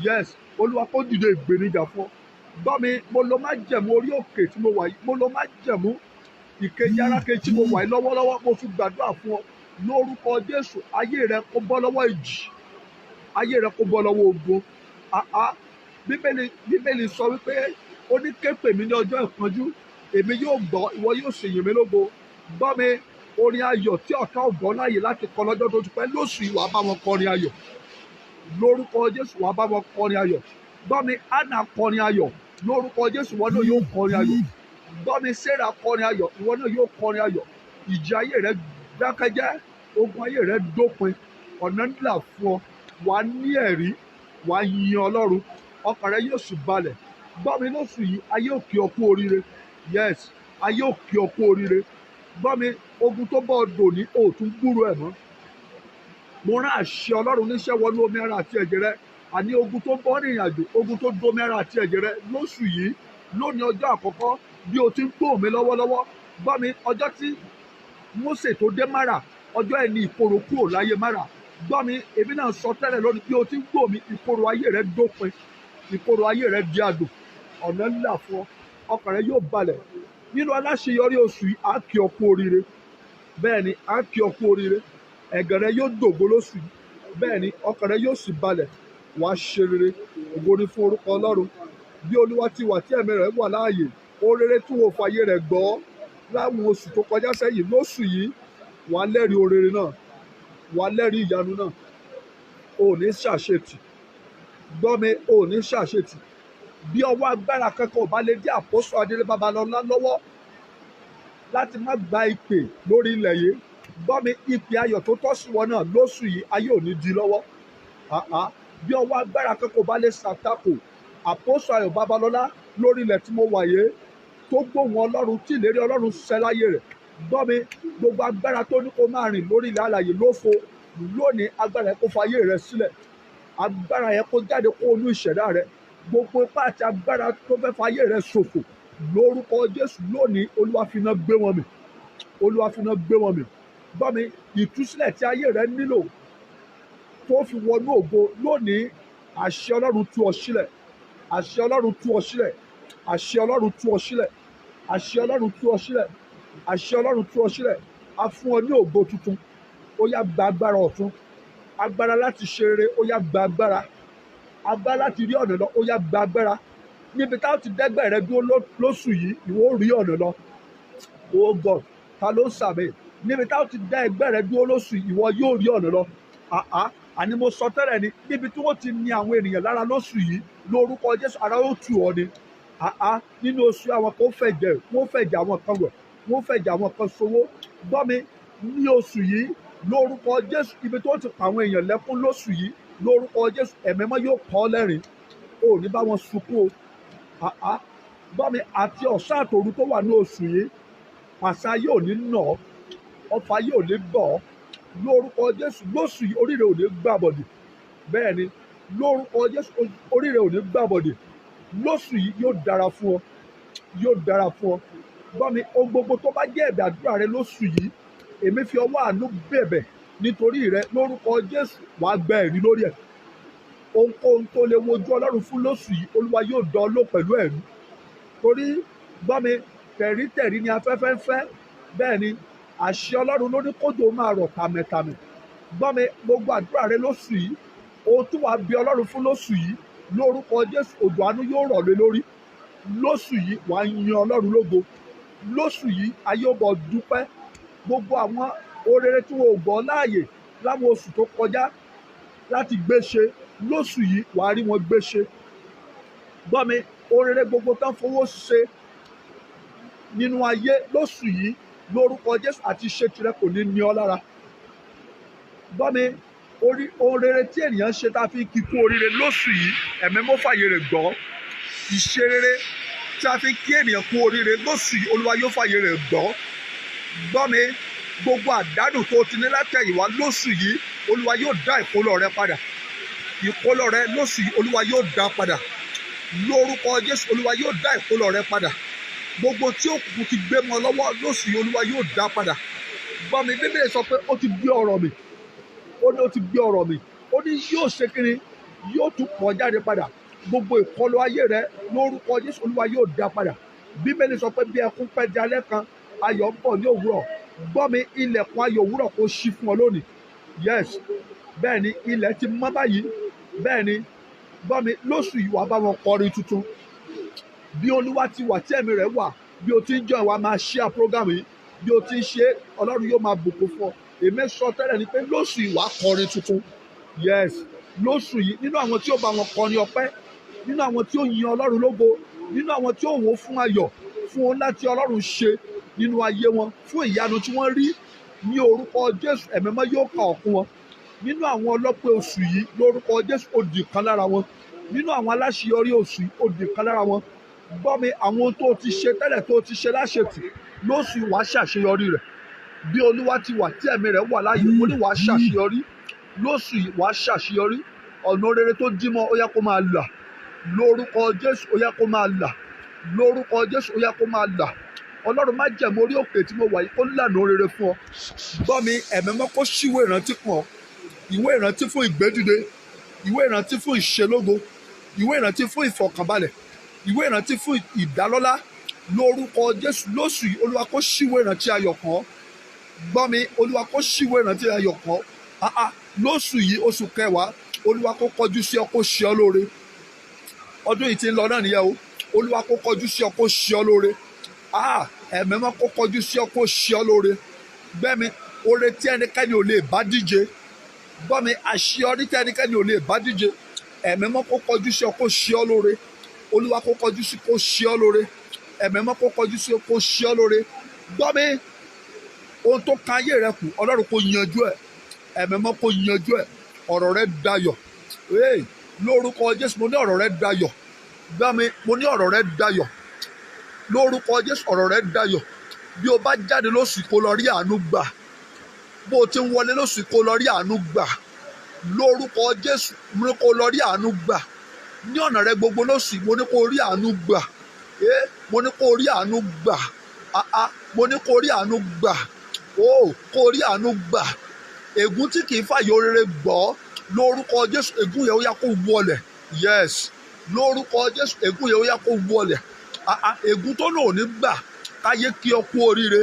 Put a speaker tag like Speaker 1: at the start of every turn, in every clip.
Speaker 1: yes, olúwa kó dìde ìgbénijà fún ọ. Gbọ́ mi, mo lo májẹ̀mú orí òkè tí mo wà yìí, mo lo májẹ̀mú ìkejì arákejì tí mo wà yìí lọ́wọ́lọ́wọ́, mo fi gbàdúrà fún ọ lórúkọ Jésù. Ayé rẹ kó bọ́ lọ́wọ́ ìjì, ayé rẹ kó bọ́ lọ́wọ́ ogun. Bíbélì sọ wípé ó ní ké pè mí ní ọjọ́ ìpọ́njú, èmi yóò gbọ́, ìwọ yóò sì yìn mí lógo. Gbọ́ mi, orin ayọ̀ tí ọ̀tá ò gbọ́ láàyè láti kọ lọ́jọ́ tó ti pẹ́, lóṣù yìí wàá bá wọn kọrin ayọ̀ lórúkọ Jésù. Wàá bá wọn kọrin ayọ̀. Gbọ́ mi, Anna kọrin ayọ̀ lórúkọ Jésù, ìwọ náà yóò kọrin ayọ̀. Gbọ́ mi, Sarah kọrin ayọ̀, ìwọ náà yóò kọrin ayọ̀. Ìjì ayé rẹ dákẹ́jẹ́, ogun ayé rẹ dópin, ọ̀nà ńlá fún ọ, wàá ní ẹ̀rí, wàá yin Ọlọ́run, ọkàn rẹ yóò sì balẹ̀. Gbọ́ mi, lóṣù yìí ayé ò kí ọ kú oríire. Yes, ayé ò kí ọ kú oríire. Gbọ́ mi, ogun tó bọ́ ọ dòní ò tún gbúrò ẹ̀ mọ́. Mo rán àṣẹ Ọlọ́run níṣẹ́ wọnú omi ara àti ẹ̀jẹ̀ rẹ. Àní ogun tó bọ́ rìnrìn àjò, ogun tó domi ara àti ẹ̀jẹ̀ rẹ lóṣù yìí, lónìí ọjọ́ àkọ́kọ́ bí o ti ń gbọ́ mi lọ́wọ́lọ́wọ́. Gbọ́ mi, ọjọ́ tí Mósè tó dé Márà, ọjọ́ ẹ̀ ní ìkorò kúrò láyé Márà. Gbọ́ mi, èmi náà sọ tẹ́lẹ̀ lónìí bí o ti ń gbọ́ mi, ìkorò ayé rẹ dópin, ìkorò ayé rẹ di adùn, ọ̀nà ńlá fún ọ, ọkàn rẹ yóò balẹ̀. Nínú aláṣeyọrí oṣù yìí, á kí ọ kú oríire. Bẹ́ẹ̀ ni, á kí ọ kú oríire. Ẹ̀gàn rẹ yóò dògo lóṣù yìí. Bẹ́ẹ̀ ni, ọkàn rẹ yóò sì balẹ̀. Wàá ṣe rere. Ògo ni fún orúkọ Ọlọ́run. Bí Olúwa ti wà tí ẹ̀mí rẹ̀ wà láàyè, ohun rere tí wọ́n fàyè rẹ̀ gbọ́ láwọn oṣù tó kọjá sẹ́yìn, lóṣù yìí wàá lẹ́rìí ohun rere náà, wàá lẹ́rìí ìyanu náà. O ò ní ṣàṣetì. Gbọ́ mi, o ò ní ṣàṣetì. Bí ọwọ́ agbára kankan ò bá lè dí àpọ́sù Adélé Babalọ́lá lọ́wọ́ láti má gba ìpè lórí ilẹ̀ yìí, gbọ́ mi, ìpè ayọ̀ tó tọ́ sí wọn náà lóṣù yìí ayé ò ní di lọ́wọ́. Bí ọwọ́ agbára kankan ò bá lè ṣàtakò àpọ́sù Ayọ̀ Babalọ́lá lórí ilẹ̀ tí mo wà yìí, tó gbóhùn Ọlọ́run tí ìlérí Ọlọ́run ṣẹ láyé rẹ̀, gbọ́ mi, gbogbo agbára tó ní kó máa rìn lórí ilẹ̀ alààyè lófo lónìí, agbára yẹn kó fayé rẹ̀ sílẹ̀, agbára yẹn kó jáde kó inú ìṣẹ̀dá rẹ̀. Gbogbo ipá àti agbára tó fẹ́ fayé rẹ̀ ṣòfò lórúkọ Jésù lónìí, Olúwa fi iná gbé wọn mì, Olúwa fi iná gbé wọn mì. Gbọ́ mi, ìtúsílẹ̀ tí ayé rẹ̀ nílò tó fi wọnú ògo lónìí, àṣẹ Ọlọ́run tú ọ sílẹ̀, àṣẹ Ọlọ́run tú ọ sílẹ̀, àṣẹ Ọlọ́run tú ọ sílẹ̀, àṣẹ Ọlọ́run tú ọ sílẹ̀, àṣẹ Ọlọ́run tú ọ sílẹ̀. A fún ọ ní ògo tuntun. Ó yá gba agbára ọ̀tun, agbára láti ṣe rere, ó yá gba agbára, agbára láti rí ọ̀nà lọ, ó yá gba agbára. Níbi táwọn ti dẹ́gbẹ́ rẹ dúró lóṣù yìí, ìwọ ó rí ọ̀nà lọ. Oh God, ta ló ń sàmì? Níbi táwọn ti dá ẹgbẹ́ rẹ dúró lóṣù yìí, ìwọ yóò rí ọ̀nà lọ. Àní mo sọ tẹ́lẹ̀ ni, níbi tí wọ́n ti ní àwọn ènìyàn lára lóṣù yìí, lórúkọ Jésù ara ó tù ọ ni. Nínú oṣù àwọn kan fẹ̀jẹ̀, wọ́n fẹ̀jẹ̀ àwọn kan wẹ̀, wọ́n fẹ̀jẹ̀ àwọn kan ṣòwò. Gbọ́ mi, ní oṣù yìí lórúkọ Jésù, ibi tó ti pa àwọn èèyàn lẹ́kún lóṣù yìí, lórúkọ Jésù ẹ̀mí mímọ́ yóò pa ọ́ lẹ́rìn. O ò ní bá wọn sunkún o. Gbọ́ mi, àti ọ̀sán àtòru tó wà ní oṣù yìí, àṣà yóò ní nà ọ́, ọfà yóò ní bọ̀ ọ́ lórúkọ Jésù. Lóṣù yìí oríire ò ní gbàbọ̀dè. Bẹ́ẹ̀ ni, lórúkọ Jésù oríire ò ní gbàbọ̀dè. Lóṣù yìí yóò dára fún ọ, yóò dára fún ọ. Gbọ́ mi, ohun gbogbo tó bá jẹ́ ẹ̀bẹ̀ àdúrà rẹ lóṣù yìí, èmi fi ọwọ́ àánú bẹ̀bẹ̀ nítorí rẹ lórúkọ Jésù, wàá gba ẹ̀rí lórí ẹ̀. Ohunkóhun tó lè wojú Ọlọ́run fún lóṣù yìí, Olúwa yóò dán ọ lò pẹ̀lú ẹ̀rí. Torí gbọ́ mi, tẹ̀rítẹ̀rí ni afẹ́fẹ́ ń fẹ́. Bẹ́ẹ̀ ni, àṣẹ Ọlọ́run ló ní kójò máa rọ̀ tàmẹ̀tàmẹ̀. Gbọ́ mi, gbogbo àdúrà rẹ lóṣù yìí, ohun tí wàá bí Ọlọ́run fún lóṣù yìí, lórúkọ Jésù òjò àánú yóò rọ̀ lé lórí. Lóṣù yìí wàá yin Ọlọ́run lógo. Lóṣù yìí ayé ó bọ̀ dúpẹ́. Gbogbo àwọn orere tí wọn ò gbọ́ láàyè láwọn oṣù tó kọjá láti gbé ṣe, lóṣù yìí wàá rí wọn gbé ṣe. Gbọ́ mi, orere gbogbo tán fowó ṣe nínú ayé lóṣù yìí, lórúkọ Jésù àti ṣe tirẹ̀ kò ní ní ọ lára. Gbọ́ mi, ohun rere tí ènìyàn ṣe tá a fi kí kú oríire lóṣù yìí, ẹ̀mí mọ́ fàyè rẹ̀ gbọ́. Ìṣe rere tí a fi kí ènìyàn kú oríire lóṣù yìí, Olúwa yóò fàyè rẹ̀ gbọ́. Gbọ́ mi, gbogbo àdánù tó ti ní látẹ̀yìnwá lóṣù yìí, Olúwa yóò dá ìkólọ rẹ padà. Ìkólọ rẹ lóṣù yìí, Olúwa yóò dá padà. Lórúkọ Jésù, Olúwa yóò dá ìkólọ rẹ padà. Gbogbo tí òkùnkùn ti gbé mọ́ lọ́wọ́ lóṣù yìí, Olúwa yóò dá padà. Gbọ́ mi, Bíbélì sọ pé ó ti gbé ọ̀rọ̀ mi. Ó ní ó ti gbé ọ̀rọ̀ mi. Ó ní yóò ṣe kiri, yóò tún pọ̀ jáde padà. Gbogbo ìkọlù ayé rẹ lórúkọ Jésù Olúwa yóò dá padà. Bíbélì sọ pé bí ẹkún pẹ́ di alẹ́ kan, ayọ̀ ń bọ̀ ní òwúrọ̀. Gbọ́ mi, ilẹ̀kùn ayọ̀ òwúrọ̀ kó ṣí fún ọ lónìí. Yes, bẹ́ẹ̀ ni ilẹ̀ ti mọ́ báyìí. Bẹ́ẹ̀ ni, gbọ́ mi, lóṣù yìí wàá bá wọn kọrin tuntun. Bí Olúwa ti wà tí ẹ̀mí rẹ̀ wà, bí o ti ń jọ ìwà máa share program yìí, bí o ti ń ṣe, Ọlọ́run yóò máa bùkún fún ọ. Èmi sọ tẹ́lẹ̀ ni pé lóṣù yìí wàá kọrin tuntun. Yes, lóṣù yìí nínú àwọn tí ó bá wọn kọrin ọpẹ́, nínú àwọn tí ó yin Ọlọ́run lógo, nínú àwọn tí ó wò fún ayọ̀, fún ohun láti Ọlọ́run ṣe nínú ayé wọn, fún ìyanu tí wọ́n rí ní orúkọ Jésù, ẹ̀mí mímọ́ yóò kà ọ́ kún wọn. Nínú àwọn ọlọ́pẹ́ oṣù yìí lórúkọ Jésù ó di kan lára wọn. Nínú àwọn aláṣeyọrí oṣù yìí ó di kan lára wọn. Gbọ́ mi, àwọn ohun tó o ti ṣe tẹ́lẹ̀ tó o ti ṣe láṣetì lóṣù yìí wàá ṣàṣeyọrí rẹ̀. Bí Olúwa ti wà tí ẹ̀mí rẹ̀ wà láàyè, ó ní wàá ṣàṣeyọrí. Lóṣù yìí wàá ṣàṣeyọrí. Ọ̀nà rere tó dí mọ́ ó yá kó máa là. Lórúkọ Jésù ó yá kó máa là. Lórúkọ Jésù ó yá kó máa là. Ọlọ́run má jẹ̀mú orí òkè tí mo wà yìí kó lànà rere fún ọ. Gbọ́ mi, ẹ̀mí mímọ́ kó ṣíwé ìrántí fún ọ. Ìwé ìrántí fún ìgbédìde, ìwé ìrántí fún ìṣelógo, ìwé ìrántí fún ìfọ̀kànbalẹ̀, ìwé ìrántí fún ìdálọ́lá. Lórúkọ Jésù lóṣù yìí Olúwa kó ṣíwé ìrántí ayọ̀ kan ọ́. Gbọ́ mi, Olúwa kó ṣíwé ìrántí ayọ̀ kan ọ́. Lóṣù yìí oṣù kẹwàá Olúwa kó kọjú sí ọ kó ṣe ọ lóore. Ọdún yìí ti ń lọ náà nìyẹn o. Olúwa kó kọjú sí ọ kó ṣe ọ lóore. Ẹ̀mí mímọ́ kó kọjú sí ọ kó ṣe ọ lóore. Gbẹ́mi, oore tí ẹnikẹ́ni ò lè bá díje. Gbọ́ mi, àṣeyọrí tí ẹnikẹ́ni ò lè bá díje. Ẹ̀mí mímọ́ kó kọjú sí ọ kó ṣe ọ lóore. Olúwa kó kọjú sí kó ṣe ọ lóore. Ẹ̀mí mímọ́ kó kọjú sí kó ṣe ọ lóore. Gbọ́ mi, ohun tó kan ayé rẹ kù Ọlọ́run kó yanjú ẹ̀. Ẹ̀mí mímọ́ kó yanjú ẹ̀. Ọ̀rọ̀ rẹ dayọ̀. Lórúkọ Jésù mo ní ọ̀rọ̀ rẹ dayọ̀. Gbọ́ mi, mo ní ọ̀rọ̀ rẹ dayọ̀. Lórúkọ Jésù ọ̀rọ̀ rẹ dayọ̀. Bí o bá jáde lóṣù kó lọ rí àánú gbà. Bó o ti ń wọlé lóṣù kó lọ rí àánú gbà. Lórúkọ Jésù mo ní kó lọ rí àánú gbà. Ní ọ̀nà rẹ gbogbo lóṣù mo ní kó rí àánú gbà. Mo ní kó rí àánú gbà. Mo ní kó rí àánú gbà. Kó rí àánú gbà. Ègún tí kì í fàyè orere gbọ́. Lórúkọ Jésù ègún yẹn ó yá kó wọlẹ̀. Yes, lórúkọ Jésù ègún yẹn ó yá kó wọlẹ̀. Ègún tó lò ní gbà káyé kí ọ kú oríire.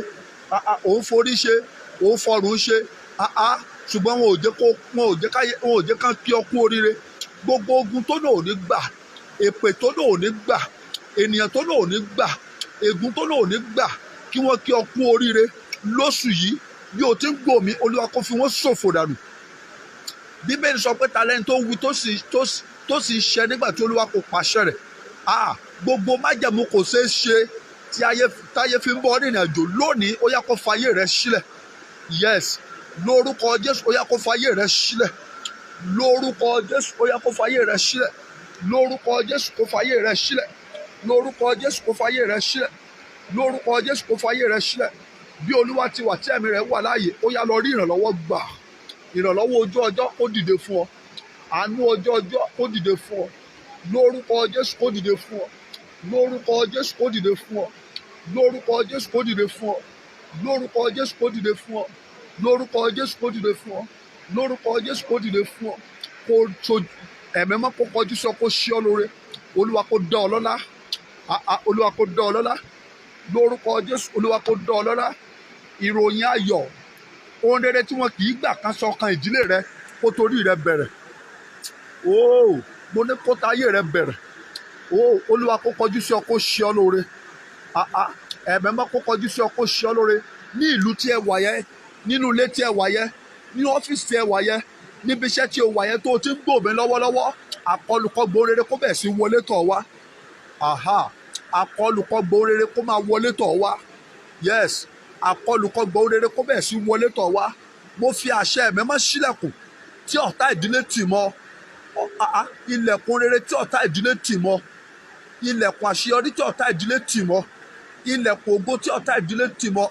Speaker 1: Òun forí ṣe, òun fọrùn ṣe. Ṣùgbọ́n wọn ò jẹ́ kán kí ọ kú oríire. Gbogbo ogun tó lò ní gbà, èpè tó lò ní gbà, ènìyàn tó lò ní gbà, ègún tó lò ní gbà kí wọ́n kí ọ kú oríire lóṣù yìí. Bí o ti ń gbọ́ mi, Olúwa kó fi wọ́n ṣòfò dànù. Bíbélì sọ pé talẹ́ni tó wí tó sì ṣẹ nígbà tí Olúwa kò pàṣẹ rẹ̀. Gbogbo májẹ̀mú kò ṣeé ṣe tí táyé fi ń bọ́ rìnrìn àjò lónìí ó yá kó fayé rẹ̀ sílẹ̀. Yes, lórúkọ Jésù ó yá kó fayé rẹ̀ sílẹ̀. Lórúkọ Jésù ó yá kó fayé rẹ̀ sílẹ̀. Lórúkọ Jésù kó fayé rẹ̀ sílẹ̀. Lórúkọ Jésù kó fayé rẹ̀ sílẹ̀. Lórúkọ Jésù kó fayé rẹ̀ sílẹ̀. Bí Olúwa ti wà tí ẹ̀mí rẹ̀ wà láàyè ó yá lọ rí ìrànlọ́wọ́ gbà. Ìrànlọ́wọ́ ojú ọjọ́ kó dìde fún ọ. Àánú ojú ọjọ́ kó dìde fún ọ. Lórúkọ Jésù kó dìde fún ọ. Lórúkọ Jésù kó dìde fún ọ. Lórúkọ Jésù kó dìde fún ọ. Lórúkọ Jésù kó dìde fún ọ. Lórúkọ Jésù kó dìde fún ọ. Lórúkọ Jésù kó dìde fún ọ. Kó sojú ẹ̀mí mọ́ kó kọjú sọ kó ṣe ọ lóore. Olúwa kó dá ọ lọ́lá. Olúwa kó dá ọ lọ́lá. Lórúkọ Jésù Olúwa kó dá ọ lọ́lá. Ìròyìn ayọ̀, ohun rere tí wọn kì í gbà kan sọkan ìdílé rẹ kó torí rẹ bẹ̀rẹ̀. Mo ní kó táyé rẹ bẹ̀rẹ̀. Olúwa kó kọjú sí ọ kó ṣe ọ lóore. Ẹ̀mí mọ́ kó kọjú sí ọ kó ṣe ọ lóore. Ní ìlú tí ẹ wà yẹn, nínú ilé tí ẹ wà yẹn, ní ọ́fíìsì tí ẹ wà yẹn, níbi iṣẹ́ tí ẹ wà yẹn tó o ti ń gbòmí lọ́wọ́lọ́wọ́, àkọlùkọgbò rere kó bẹ̀ sí wọlé tọ̀ wá. Àkọlùkọgbò rere kó máa wọlé tọ̀ wá. Yes, àkọlùkọgbò rere kó bẹ̀ sí wọlé tọ̀ wá. Mo fi àṣẹ ẹ̀mí mọ́ ṣílẹ̀kùn tí ọ̀tá ìdílé tì mọ́. Ilẹ̀kùn rere tí ọ̀tá ìdílé tì mọ́. Ilẹ̀kùn àṣeyọrí tí ọ̀tá ìdílé tì mọ́. Ilẹ̀kùn ògo tí ọ̀tá ìdílé tì mọ́.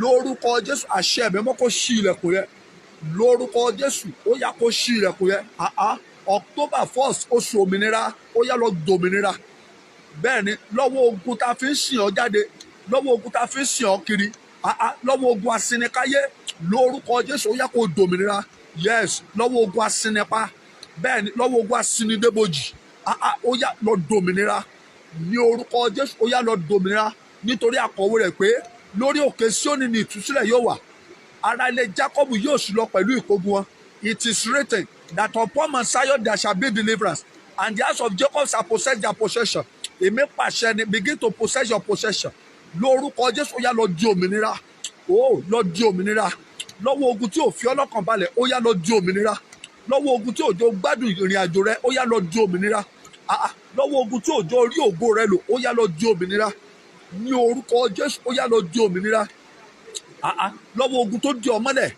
Speaker 1: Lórúkọ Jésù àṣẹ ẹ̀mí mọ́ kó ṣí ilẹ̀kùn yẹn. Lórúkọ Jésù ó yá kó ṣí ilẹ̀kùn yẹn. October 1st oṣù òmìnira ó yá lọ dòmìnira. Bẹ́ẹ̀ ni lọ́wọ́ ogun tá a fi ń sìn ọ́ jáde, lọ́wọ́ ogun tá a fi ń sìn ọ́ kiri, lọ́wọ́ ogun asinikáyé, lórúkọ Jésù ó yá kó dòmìnira. Yes, lọ́wọ́ ogun asinipa, bẹ́ẹ̀ ni lọ́wọ́ ogun asinidébojì ó yá lọ dòmìnira ní orúkọ Jésù, ó yá lọ dòmìnira nítorí àkọ̀wé rẹ̀ pé lórí òkè Síónì ni ìtúsílẹ̀ yóò wà, ará ilé Jákọ́bù yóò sì lọ pẹ̀lú ìkógun wọn. It is written that upon Mount Zion there shall be deliverance, and the house of Jacob shall possess their possession. Èmi pàṣẹ ni, begin to possess your possession. Lórúkọ Jésù ó yá lọ di òmìnira, ó lọ di òmìnira lọ́wọ́ ogun tí ò fi ọlọ́kàn balẹ̀, ó yá lọ di òmìnira lọ́wọ́ ogun tí òjò gbádùn ìrìn àjò rẹ, ó yá lọ di òmìnira lọ́wọ́ ogun tí òjò rí ògo rẹ lò, ó yá lọ di òmìnira ní orúkọ Jésù, ó yá lọ di òmìnira lọ́wọ́ ogun tó di ọmọlẹ̀,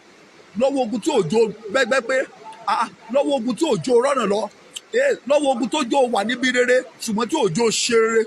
Speaker 1: lọ́wọ́ ogun tí òjò gbẹ́gbẹ́ pé lọ́wọ́ ogun tí òjò rọ́nà lọ, lọ́wọ́ ogun tó jò wà níbi rere ṣùgbọ́n tí òjò ṣe rere,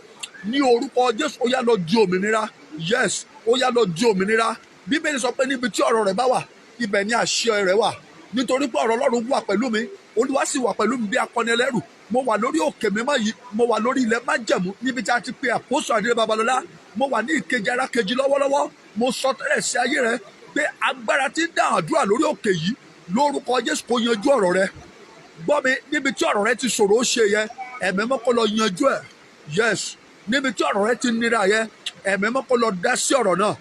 Speaker 1: ní orúkọ Jésù ó yá lọ di òmìnira. Yes, ó yá lọ di òmìnira. Bíbélì sọ pé níbi tí ọ̀rọ̀ rẹ̀ bá wà ibẹ̀ ni àṣẹ rẹ̀ wà. Nítorí pé ọ̀rọ̀ Ọlọ́run wà pẹ̀lú mi, Olúwa sì wà pẹ̀lú mi bí akọni ẹlẹ́rù. Mo wà lórí òkè mímọ́ yìí, mo wà lórí ilẹ̀ májẹ̀mú níbi tí a ti pe àpòsù Adé Babalọ́lá. Mo wà ní ìkejì ara kejì lọ́wọ́lọ́wọ́. Mo sọ tẹ́lẹ̀ sí ayé rẹ pé agbára tí ń dá àdúrà lórí òkè yìí lórúkọ Jésù kó yanjú ọ̀rọ̀ rẹ. Gbọ́ mi, níbi tí ọ̀rọ̀ rẹ ti ṣòro ó ṣe yẹ, Ẹ̀mí Mímọ́ kó lọ yanjú ẹ̀. Yes, níbi tí ọ̀rọ̀ rẹ ti nira yẹ, Ẹ̀mí Mímọ́ kó lọ dá sí ọ̀rọ̀ náà.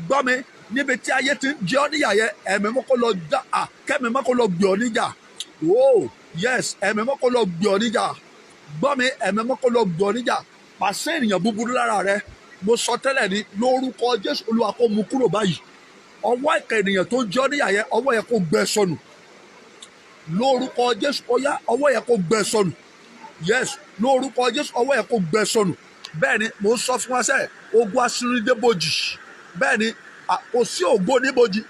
Speaker 1: Gbọ́ mi, níbi tí ayé ti ń jẹ ọ́ níyà yẹ, Ẹ̀mí Mímọ́ kó lọ dá kẹ́mi Mímọ́ kó lọ gbé ọ níjà. Oh yes, Ẹ̀mí Mímọ́ kó lọ gbé ọ níjà. Gbọ́ mi, Ẹ̀mí Mímọ́ kó lọ gbé ọ níjà. Pàṣẹ ènìyàn búburú lára rẹ, mo sọ tẹ́lẹ̀ ní lórúkọ Jésù, Olúwa kó mú kúrò báyìí. Ọwọ́ ìkà ènìyàn tó ń jẹ ọ́ níyà yẹ, ọwọ́ yẹ kó gbẹ sọnù. Lórúkọ Jésù, ó yá ọwọ́ yẹ kó gbẹ sọnù. Yes, lórúkọ Jésù, ọwọ́ yẹ kó gbẹ sọnù. Bẹ́ẹ̀ ni mo sọ fún wa sẹ́, ogun asinidébojì. Bẹ́ẹ̀ ni kò sí ògo níbojì,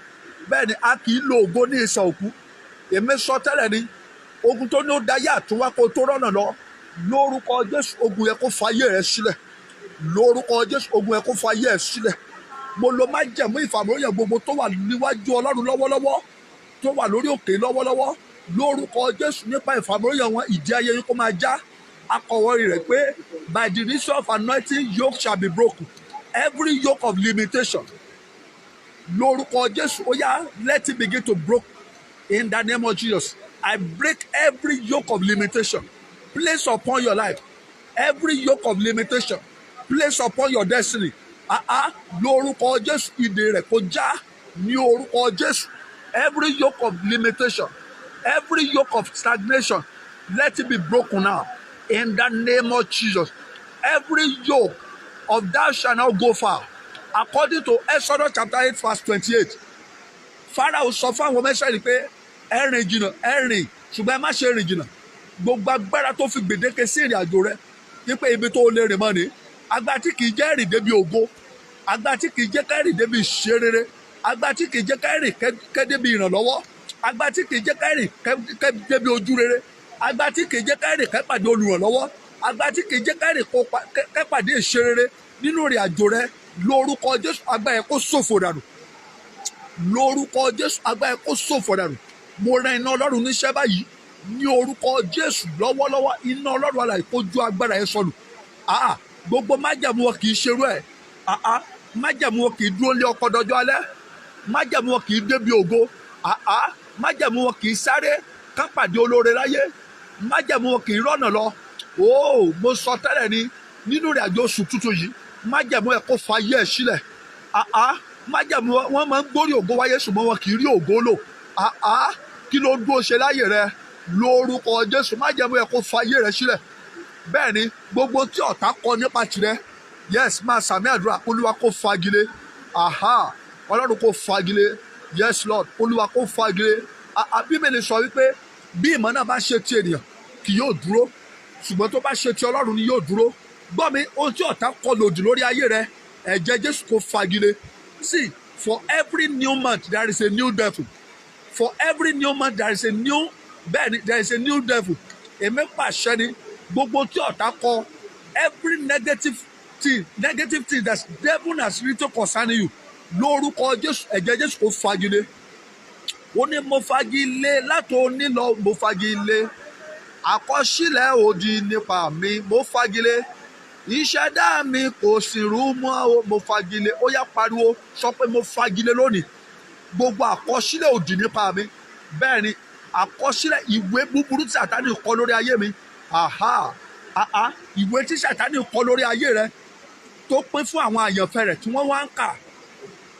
Speaker 1: bẹ́ẹ̀ ni a kì í lo ògo ní ìsà òkú. Èmi sọ tẹ́lẹ̀ ni ogun tó ní ó dayé àtúnwá kó tó rọ́nà lọ, lórúkọ Jésù ogun yẹ kó fa ayé rẹ sílẹ̀. Lórúkọ Jésù ogun yẹ kó fa ayé rẹ sílẹ̀. Mo lo májẹ̀mú ìfàmìlóyàn gbogbo tó wà níwájú Ọlọ́run lọ́wọ́lọ́wọ́, tó wà lórí òkè lọ́wọ́lọ́wọ́, lórúkọ Jésù nípa ìfàmìlóyàn wọn ìdí ayé yín kó máa já. Akọ̀wé rẹ̀ pé by the reason of anointing yoke shall be broken, every yoke of limitation. Lórúkọ Jésù ó yá, let it begin to break in the name of Jesus. I break every yoke of limitation placed upon your life, every yoke of limitation placed upon your destiny. Lórúkọ Jésù ìdè rẹ̀ kó já ní orúkọ Jésù. Every yoke of limitation, every yoke of stagnation, let it be broken now in the name of Jesus. Every yoke of thou shalt not go far, according to Exodus chapter 8 verse 28. Pharaoh sọ fún àwọn ọmọ Ísírẹ́lì pé ẹ rìn jìnnà, ẹ rìn ṣùgbọ́n ẹ má ṣe rìn jìnnà. Gbogbo agbára tó fi gbèdéke sí ìrìn àjò rẹ wípé ibi tó lè rìn mọ́ ni, agbára tí kì í jẹ́ rìn débi ògo, agbára tí kì í jẹ́ ká rìn débi ìṣerere, agbára tí kì í jẹ́ ká rìn kẹ́ débi ìrànlọ́wọ́, agbára tí kì í jẹ́ ká rìn kẹ́ débi ojú rere, agbára tí kì í jẹ́ ká rìn kẹ́ pàdé olùrànlọ́wọ́, agbára tí kì í jẹ́ ká rìn kẹ́ pàdé ìṣerere nínú ìrìn àjò rẹ. Lórúkọ Jésù agbára yẹn kó ṣòfò dànù. Lórúkọ Jésù agbára yẹn kó ṣòfò dànù. Mo rán iná Ọlọ́run níṣẹ́ báyìí ní orúkọ Jésù lọ́wọ́lọ́wọ́, iná Ọlọ́run alààyè kó jó agbára yẹn sọnù. Gbogbo májẹ̀mú wọn kì í ṣerú ẹ̀. Májẹ̀mú wọn kì í dúró lé ọkọ dọjọ́ alẹ́. Májẹ̀mú wọn kì í débi ògo. Májẹ̀mú wọn kì í sáré ká pàdé olóore láyé. Májẹ̀mú wọn kì í rọ́nà lọ. Mo sọ tẹ́lẹ̀ ni nínú ìrìn àjò oṣù tuntun yìí, májẹ̀mú ẹ̀ kó fa ayé ẹ̀ sílẹ̀. Májẹ̀mú wọn máa ń gbórí ògo wáyé ṣùgbọ́n wọn kì í rí ògo lò. Kí ló ń dúró ṣe láyè rẹ? Lórúkọ Jésù májẹ̀mú ẹ̀ kó fa ayé rẹ sílẹ̀. Bẹ́ẹ̀ ni gbogbo tí ọ̀tá kọ nípa tirẹ̀, yes, máa sàmì àdúrà, Olúwa kó fagilé. Ọlọ́run kó fagilé. Yes Lord, Olúwa kó fagilé. Bíbélì sọ wípé bí ìmọ̀ náà bá ṣe ti ènìyàn kì yóò dúró, ṣùgbọ́n tó bá ṣe ti Ọlọ́run ni yóò dúró. Gbọ́ mi, ohun tí ọ̀tá kọ lòdì lórí ayé rẹ, ẹ̀jẹ̀ Jésù kó fagilé. See, for every new month there is a new devil. For every new month there is a new devil. Èmi pàṣẹ ni gbogbo tí ọ̀tá kọ, every negative thing that devil has written concerning you, lórúkọ Jésù, ẹ̀jẹ̀ Jésù kó fagilé. Ó ní mo fagilé láti òní lọ, mo fagilé àkọsílẹ̀ òdì nípa mi, mo fagilé ìṣẹ̀dá mi kò sì rú mọ́, mo fagilé. Ó yá pariwo sọ pé mo fagilé lónìí gbogbo àkọsílẹ̀ òdì nípa mi. Bẹ́ẹ̀ ni àkọsílẹ̀ ìwé búburú tí Sátánì kọ lórí ayé mi ìwé tí Sátánì kọ lórí ayé rẹ tó pín fún àwọn àyànfẹ́ rẹ̀ tí wọ́n wá ń kà.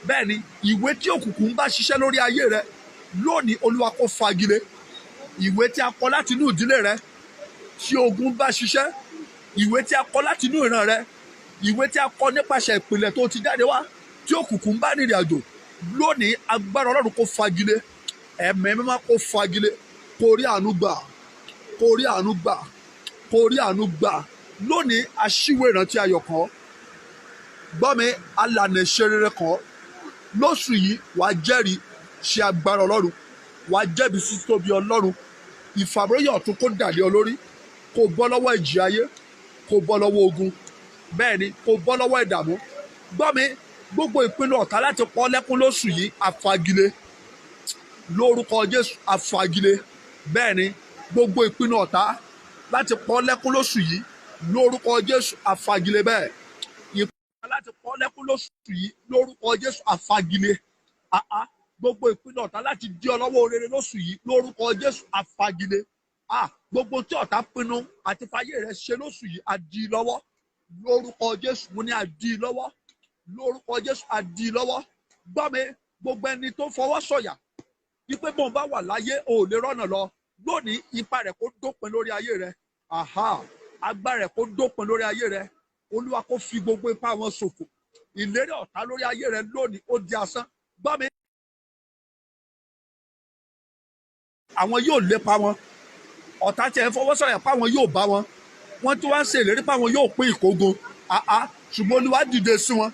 Speaker 1: Bẹ́ẹ̀ ni ìwé tí òkùnkùn ń bá ṣiṣẹ́ lórí ayé rẹ lónìí Olúwa kó fagilé. Ìwé tí a kọ láti inú ìdílé rẹ tí ogun bá ṣiṣẹ́, ìwé tí a kọ láti inú ìran rẹ, ìwé tí a kọ nípasẹ̀ ìpìlẹ̀ tó ti jáde wá tí òkùnkùn bá rìnrìn àjò lónìí agbára Ọlọ́run kó fagilé. Ẹ̀mí mímọ́ kó fagilé. Kó rí àánú gbà, kó rí àánú gbà, kó rí àánú gbà. Lónìí aṣíwèé ìrántí ayọ̀ kan, gbọ́ mi, alànà ìṣe rere kan. Lóṣù yìí wàá jẹ́rìí ṣe agbára Ọlọ́run, wàá jẹ́bi sí tóbi Ọlọ́run. Ìfàmìlóyè ọ̀tún kó dàlẹ́ ọ lórí, kó bọ́ lọ́wọ́ ìjì ayé, kó bọ́ lọ́wọ́ ogun, bẹ́ẹ̀ ni kó bọ́ lọ́wọ́ ìdààmú. Gbọ́ mi, gbogbo ìpinnu ọ̀tá láti pọ́ lẹ́kún lóṣù yìí àfagilé lórúkọ Jésù, àfagilé. Bẹ́ẹ̀ ni gbogbo ìpinnu ọ̀tá láti pọ́ lẹ́kún lóṣù yìí lórúkọ Jésù, àfagilé. Bẹ́ẹ̀ ìpinnu láti pọ́ lẹ́kún lóṣù yìí lórúkọ Jésù, àfagilé. Gbogbo ìpinnu ọ̀tá láti dí ọ lọ́wọ́ rere lóṣù yìí lórúkọ Jésù, àfagilé. Gbogbo tí ọ̀tá pinnu àti fàyè rẹ ṣe lóṣù yìí á dí lọ́wọ́ lórúkọ Jésù. Mo ní á dí lọ́wọ́ lórúkọ Jésù, á dí lọ́wọ́. Gbọ́ mi, gbogbo ẹni tó fọwọ́ sọ̀yà wípé bóun bá wà láyé ò lè rọ́nà lọ lónìí, ipa rẹ̀ kó dópin lórí ayé rẹ̀. Agbára rẹ̀ kó dópin lórí ayé rẹ̀. Olúwa kó fi gbogbo ipá wọn ṣòfò. Ìlérí ọ̀tá lórí ayé rẹ̀ lónìí ó di asán. Gbọ́ mi, àwọn yóò lépa wọn. Ọ̀tá tí ẹ fọwọ́ sọ̀yà páwọn yóò bá wọn. Wọ́n tún wá ń ṣe ìlérí páwọn yóò pín ìkógun. Ṣùgbọ́n Olúwa dìde sí wọn.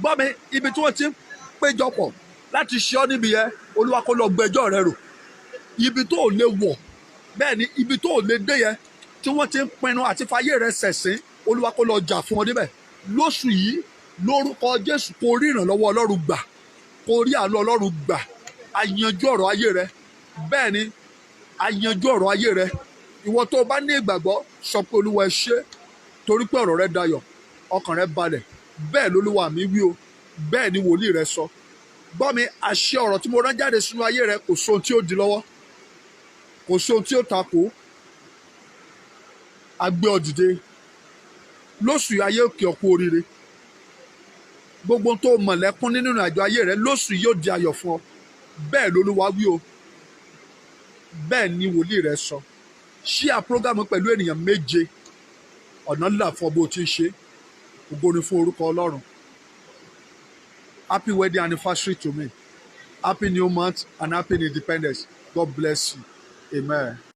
Speaker 1: Gbọ́ mi, ibi tí wọ́n ti ń péjọpọ̀ láti ṣe ọ́ níbi yẹn, Olúwa kó lọ gbẹ́jọ́ rẹ rò. Ibi tó ò lè wọ̀, bẹ́ẹ̀ ni ibi tó ò lè dé yẹn tí wọ́n ti ń pinnu àti fàyè rẹ ṣẹ̀sín, Olúwa kó lọ jà fún wọn níbẹ̀. Lóṣù yìí lórúkọ Jésù kó rí ìrànlọ́wọ́ Ọlọ́run gbà, kó rí àánú Ọlọ́run gbà. A yanjú ọ̀rọ̀ ayé rẹ. Bẹ́ẹ̀ ni a yanjú ọ̀rọ̀ ayé rẹ. Ìwọ tó bá ní ìgbàgbọ́ sọ pé Olúwa ẹ ṣé torí pé ọ̀rọ̀ rẹ dayọ̀, ọkàn rẹ balẹ̀. Bẹ́ẹ̀ lolúwa mi wí o, bẹ́ẹ̀ ni wòlíì rẹ sọ. Gbọ́ mi, àṣẹ ọ̀rọ̀ tí mo rán jáde sínú ayé rẹ kò sóhun tí ó di lọ́wọ́, kò sóhun tí ó takò. A gbé ọ dìde lóṣù ayé òkè ọkú oríire. Gbogbo tó mọ̀lẹ́kún nínú ìrìnàjò ayé rẹ lóṣù yóò di ayọ̀ fún ọ. Bẹ́ẹ̀ lolúwa wí o, bẹ́ẹ̀ ni wòlíì rẹ sọ. Share program pẹ̀lú ènìyàn 7. Ọ̀nà ńlá fún bó ti ń ṣe. Ògo ni fún orúkọ Ọlọ́run. Happy wedding anniversary to me. Happy new month and happy independence. God bless you. Amen.